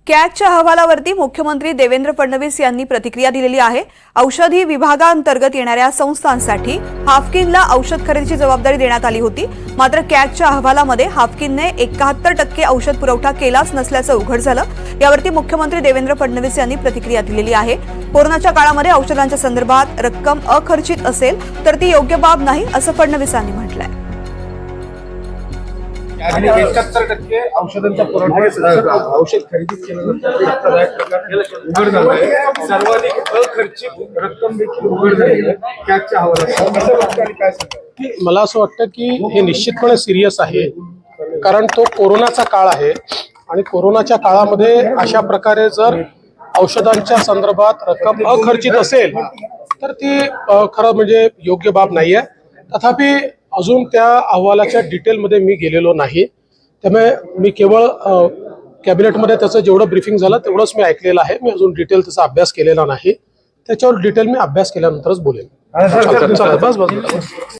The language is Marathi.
कॅगच्या अहवालावरती मुख्यमंत्री देवेंद्र फडणवीस यांनी प्रतिक्रिया दिलेली आहे। औषधी विभागांतर्गत येणाऱ्या संस्थांसाठी हाफकिनला औषध खरेदीची जबाबदारी देण्यात आली होती। मात्र कॅगच्या अहवालामध्ये हाफकिनने 71% औषध पुरवठा केलाच नसल्याचं उघड झालं। यावरती मुख्यमंत्री देवेंद्र फडणवीस यांनी प्रतिक्रिया दिलेली आहे। कोरोनाच्या काळामध्ये औषधांच्या संदर्भात रक्कम अखर्चित असेल तर ती योग्य बाब नाही असं फडणवीसांनी म्हटलंय। 71% औषधांचा पुरवठा औषध खरेदी उघड झालंय। सर्वाधिक अखर्चित रक्कम देखील उघड झाली आहे कॅगच्या अहवालात। मला असं वाटतं की हे निश्चितपणे सिरियस आहे, कारण तो कोरोनाचा काळ आहे आणि कोरोनाच्या काळामध्ये अशा प्रकारे जर औषधांच्या संदर्भात रक्कम अखर्चित असेल तर ती खरं म्हणजे योग्य बाब नाही आहे। तथापि अजून त्या अहवालाच्या डिटेलमध्ये मी गेलेलो नाही, त्यामुळे मी केवळ कॅबिनेटमध्ये त्याचं जेवढं ब्रीफिंग झालं तेवढंच मी ऐकलेलं आहे। मी अजून डिटेल त्याचा अभ्यास केलेला नाही, त्याच्यावर डिटेल मी अभ्यास केल्यानंतरच बोलेन। बस